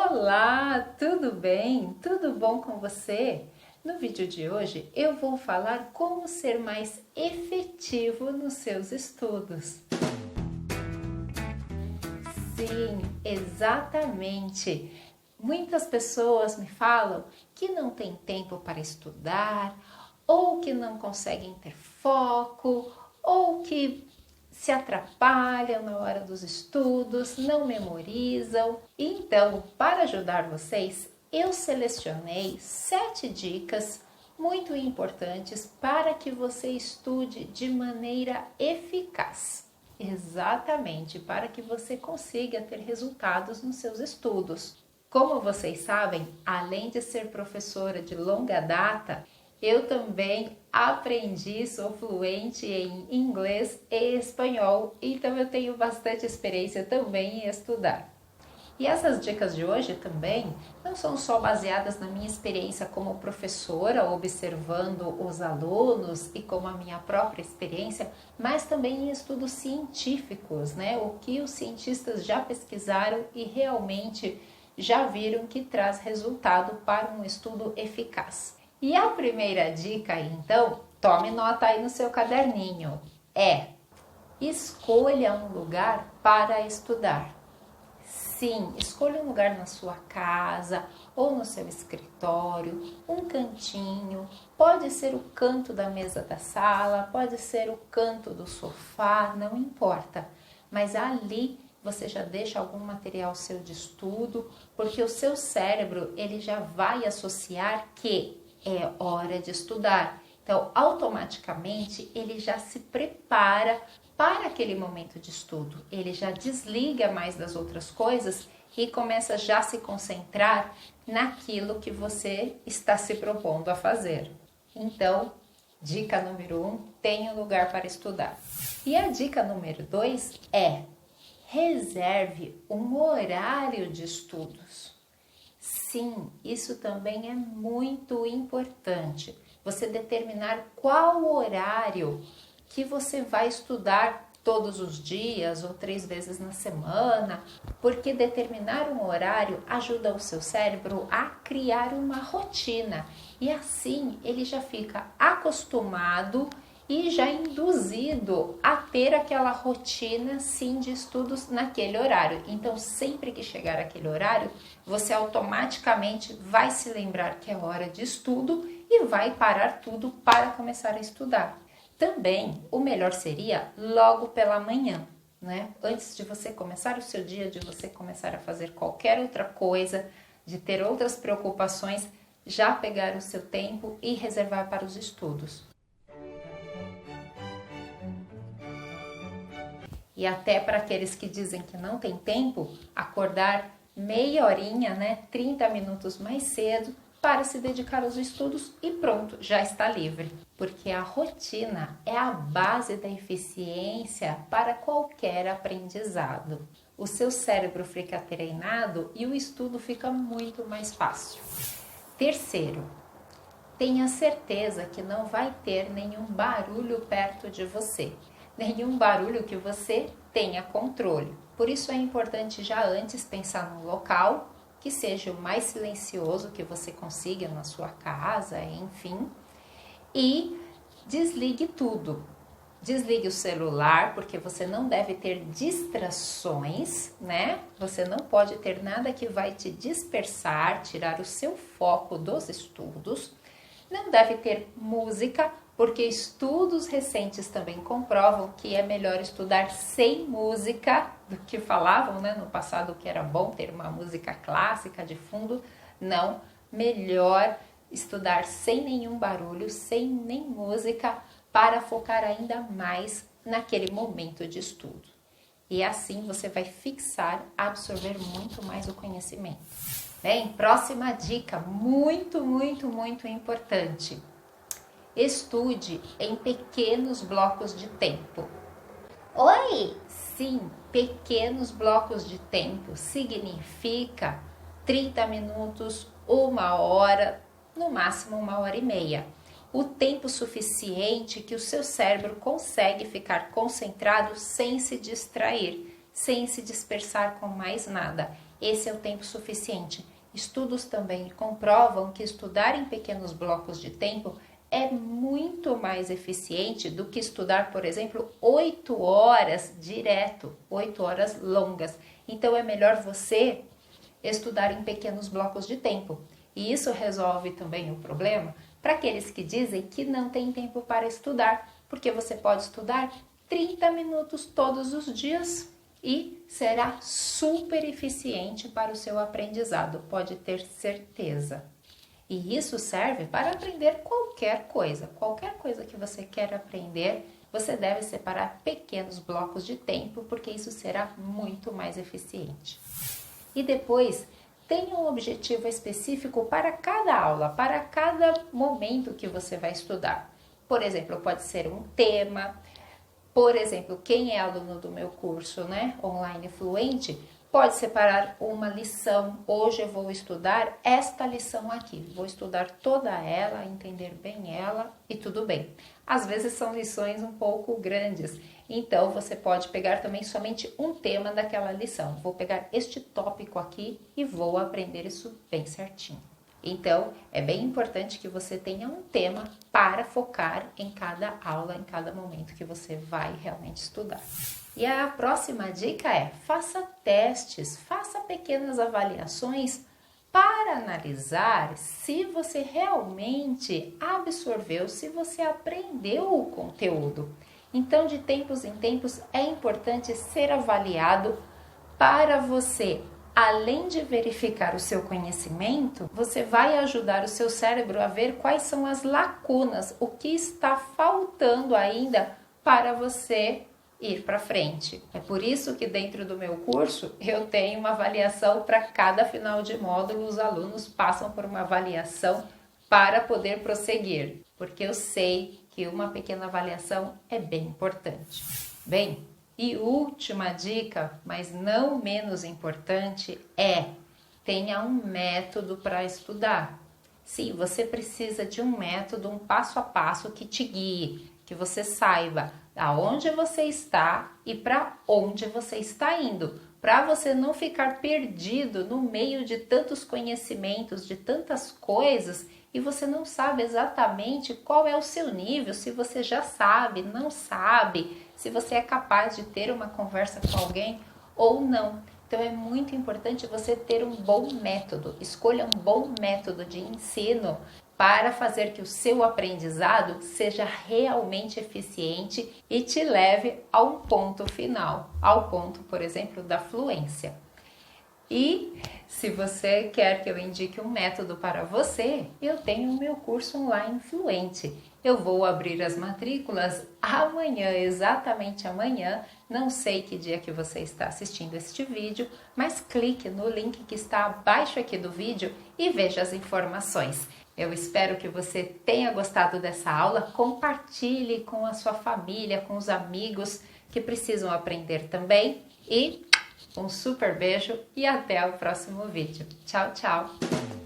Olá, tudo bem? Tudo bom com você? No vídeo de hoje eu vou falar como ser mais efetivo nos seus estudos. Sim, exatamente. Muitas pessoas me falam que não tem tempo para estudar, ou que não conseguem ter foco, ou que se atrapalham na hora dos estudos, não memorizam. Então, para ajudar vocês, eu selecionei 7 dicas muito importantes para que você estude de maneira eficaz. Exatamente, para que você consiga ter resultados nos seus estudos. Como vocês sabem, além de ser professora de longa data, eu também aprendi, sou fluente em inglês e espanhol, então eu tenho bastante experiência também em estudar. E essas dicas de hoje também não são só baseadas na minha experiência como professora, observando os alunos e como a minha própria experiência, mas também em estudos científicos, né? O que os cientistas já pesquisaram e realmente já viram que traz resultado para um estudo eficaz. E a primeira dica, então, tome nota aí no seu caderninho, escolha um lugar para estudar. Sim, escolha um lugar na sua casa ou no seu escritório, um cantinho, pode ser o canto da mesa da sala, pode ser o canto do sofá, não importa, mas ali você já deixa algum material seu de estudo, porque o seu cérebro ele já vai associar que é hora de estudar. Então, automaticamente, ele já se prepara para aquele momento de estudo. Ele já desliga mais das outras coisas e começa já a se concentrar naquilo que você está se propondo a fazer. Então, dica número 1, tenha um lugar para estudar. E a dica número 2 é: reserve um horário de estudos. Sim, isso também é muito importante. Você determinar qual horário que você vai estudar todos os dias ou 3 vezes na semana, porque determinar um horário ajuda o seu cérebro a criar uma rotina e assim ele já fica acostumado e já induzido a ter aquela rotina sim de estudos naquele horário. Então, sempre que chegar aquele horário, você automaticamente vai se lembrar que é hora de estudo e vai parar tudo para começar a estudar. Também, o melhor seria logo pela manhã, né? Antes de você começar o seu dia, de você começar a fazer qualquer outra coisa, de ter outras preocupações, já pegar o seu tempo e reservar para os estudos. E até para aqueles que dizem que não tem tempo, acordar meia horinha, né, 30 minutos mais cedo para se dedicar aos estudos e pronto, já está livre. Porque a rotina é a base da eficiência para qualquer aprendizado. O seu cérebro fica treinado e o estudo fica muito mais fácil. Terceiro, tenha certeza que não vai ter nenhum barulho perto de você. Nenhum barulho que você tenha controle. Por isso é importante já antes pensar num local que seja o mais silencioso que você consiga na sua casa, enfim. E desligue tudo. Desligue o celular, porque você não deve ter distrações, né? Você não pode ter nada que vai te dispersar, tirar o seu foco dos estudos. Não deve ter música, porque estudos recentes também comprovam que é melhor estudar sem música do que falavam, né, no passado que era bom ter uma música clássica de fundo. Não, melhor estudar sem nenhum barulho, sem nem música, para focar ainda mais naquele momento de estudo. E assim você vai fixar, absorver muito mais o conhecimento. Bem, próxima dica, muito importante. Estude em pequenos blocos de tempo. Oi! Sim, pequenos blocos de tempo significa 30 minutos, 1 hora, no máximo 1 hora e meia. O tempo suficiente que o seu cérebro consegue ficar concentrado sem se distrair, sem se dispersar com mais nada. esse é o tempo suficiente. Estudos também comprovam que estudar em pequenos blocos de tempo é muito mais eficiente do que estudar, por exemplo, 8 horas direto, 8 horas longas. Então é melhor você estudar em pequenos blocos de tempo. E isso resolve também o problema para aqueles que dizem que não tem tempo para estudar, porque você pode estudar 30 minutos todos os dias e será super eficiente para o seu aprendizado, pode ter certeza. E isso serve para aprender qualquer coisa que você quer aprender, você deve separar pequenos blocos de tempo, porque isso será muito mais eficiente. E depois, tenha um objetivo específico para cada aula, para cada momento que você vai estudar. Por exemplo, pode ser um tema. Por exemplo, quem é aluno do meu curso, Online Fluente, pode separar uma lição. Hoje eu vou estudar esta lição aqui. Vou estudar toda ela, entender bem ela e tudo bem. Às vezes são lições um pouco grandes, então você pode pegar também somente um tema daquela lição. Vou pegar este tópico aqui e vou aprender isso bem certinho. Então, é bem importante que você tenha um tema para focar em cada aula, em cada momento que você vai realmente estudar. E a próxima dica é: faça testes, faça pequenas avaliações para analisar se você realmente absorveu, se você aprendeu o conteúdo. Então, de tempos em tempos, é importante ser avaliado para você. Além de verificar o seu conhecimento, você vai ajudar o seu cérebro a ver quais são as lacunas, o que está faltando ainda para você ir para frente. É por isso que dentro do meu curso eu tenho uma avaliação para cada final de módulo, os alunos passam por uma avaliação para poder prosseguir, porque eu sei que uma pequena avaliação é bem importante. Bem, e última dica, mas não menos importante, é: tenha um método para estudar. Sim, você precisa de um método, um passo a passo que te guie, que você saiba aonde você está e para onde você está indo, para você não ficar perdido no meio de tantos conhecimentos, de tantas coisas, e você não sabe exatamente qual é o seu nível, se você já sabe, não sabe, se você é capaz de ter uma conversa com alguém ou não. Então é muito importante você ter um bom método, escolha um bom método de ensino para fazer que o seu aprendizado seja realmente eficiente e te leve a um ponto final, ao ponto, por exemplo, da fluência. E se você quer que eu indique um método para você, eu tenho o meu curso online Fluente. Eu vou abrir as matrículas amanhã, exatamente amanhã. Não sei que dia que você está assistindo este vídeo, mas clique no link que está abaixo aqui do vídeo e veja as informações. Eu espero que você tenha gostado dessa aula. Compartilhe com a sua família, com os amigos que precisam aprender também. E um super beijo e até o próximo vídeo. Tchau, tchau!